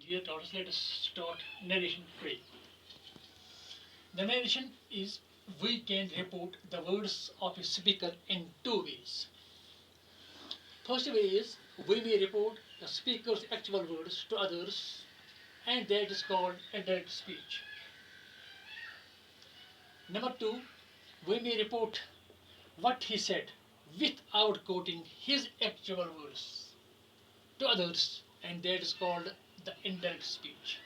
Dear daughters, let us start narration today. The narration is we can report the words of a speaker in two ways. First way is we may report the speaker's actual words to others, and that is called indirect speech. Number two, we may report what he said without quoting his actual words to others, and that is called the indirect speech.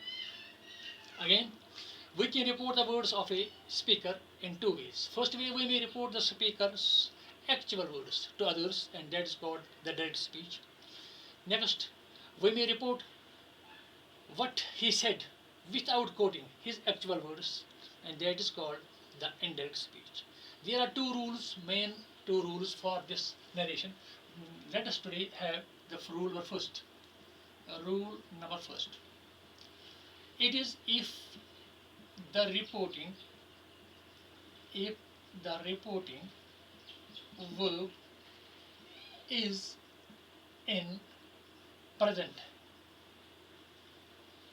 Again, we can report the words of a speaker in two ways. First way, we may report the speaker's actual words to others, and that is called the direct speech. Next, we may report what he said without quoting his actual words, and that is called the indirect speech. There are two rules, main two rules for this narration. Let us today have the rule number first. Rule number first. It is the reporting if the reporting verb is in present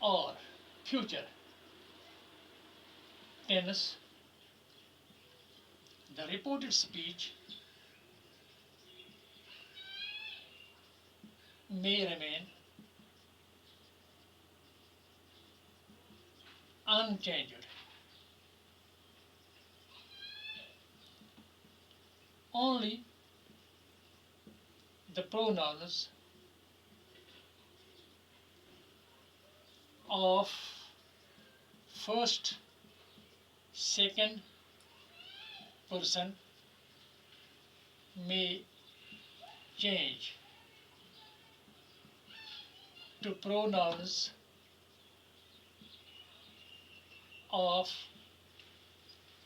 or future tense, the reported speech may remain unchanged. Only the pronouns of first, second person may change to pronouns of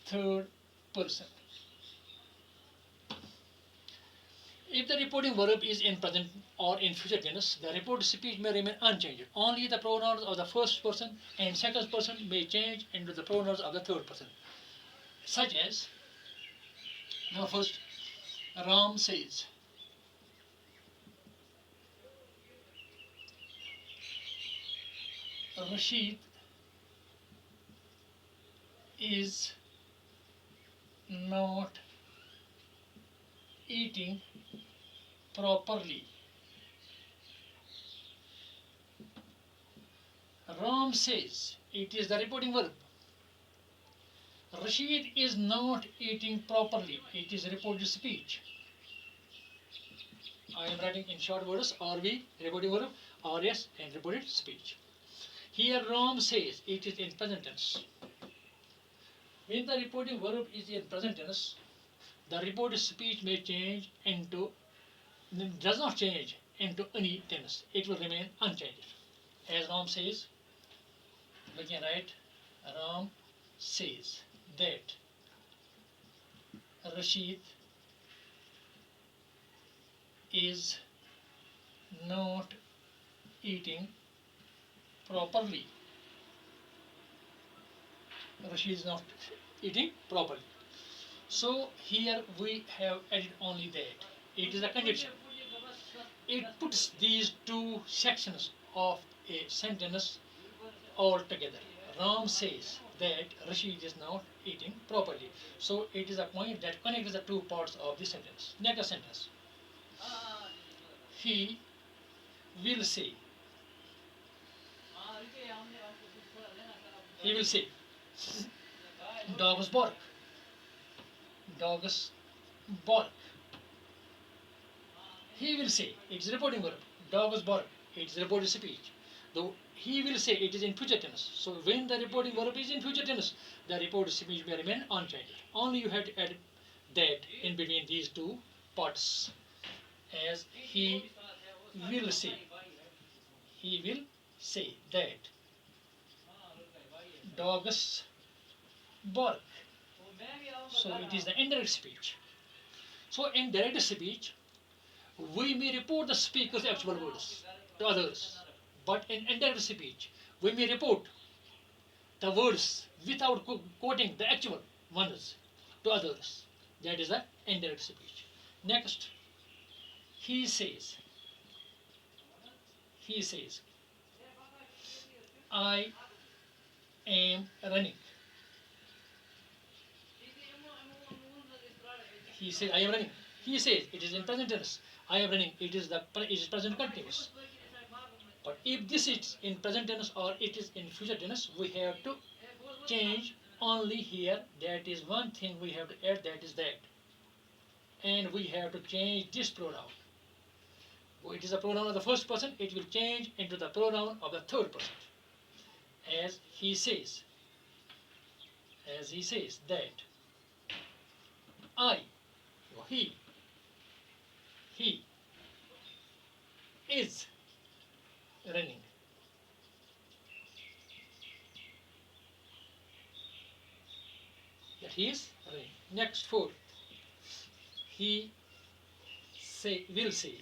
third person. If the reporting verb is in present or in future tense, the reported speech may remain unchanged. Only the pronouns of the first person and second person may change into the pronouns of the third person. Such as, now first, Ram says. Rashid is not eating properly. Ram says, it is the reporting verb. Rashid is not eating properly. It is reported speech. I am writing in short words, RV, reporting verb, RS, and reported speech. Here Ram says, it is in present tense. When the reporting verb is in present tense, the reported speech may change into, does not change into any tense. It will remain unchanged. As Ram says, we can write Ram says that Rashid is not eating properly. Rashid is not eating properly. So here we have added only that. It is a conjunction. It puts these two sections of a sentence all together. Ram says that Rashid is not eating properly. So it is a point that connects the two parts of the sentence. Next sentence. He will say. He will say. Dogs bark. Dogs bark. He will say. It is reporting verb. Dogs bark. It is reported speech. Though he will say, it is in future tense. So when the reporting verb is in future tense, the reported speech may remain unchanged. Only you have to add that in between these two parts. As he will say. He will say that dogs bark. So it is the indirect speech. So in direct speech, we may report the speaker's actual words to others. But in indirect speech, we may report the words without quoting the actual ones to others. That is the indirect speech. Next, he says. He says. I am running. He says, I am running. He says, it is in present tense. I am running. It is present continuous. But if this is in present tense or it is in future tense, we have to change only here. That is one thing we have to add. That is that, and we have to change this pronoun. It is a pronoun of the first person. It will change into the pronoun of the third person. As he says, that I, or he is running. That he is running. Next four. He will say.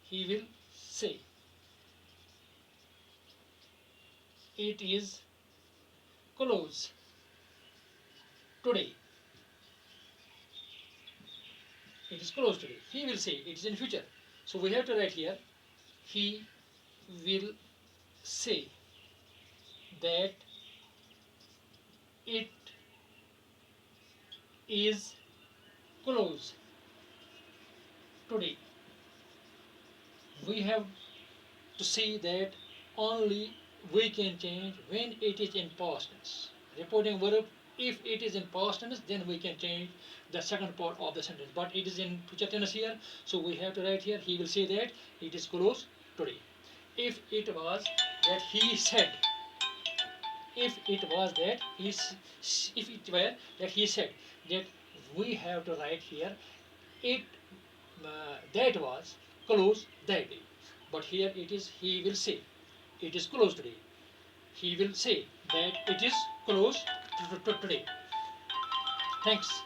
He will say. It is close today. It is closed today. He will say. It is in future. So we have to write here. He will say that it is closed today. We have to see that only we can change when it is in past tense. Reporting verb, if it is in past tense, then we can change the second part of the sentence. But it is in future tense here, so we have to write here, he will say that it is closed today. If it was that he said, if it were that he said, that we have to write here, it that was closed that day. But here it is, he will say it is closed today. He will say that it is closed today. Thanks.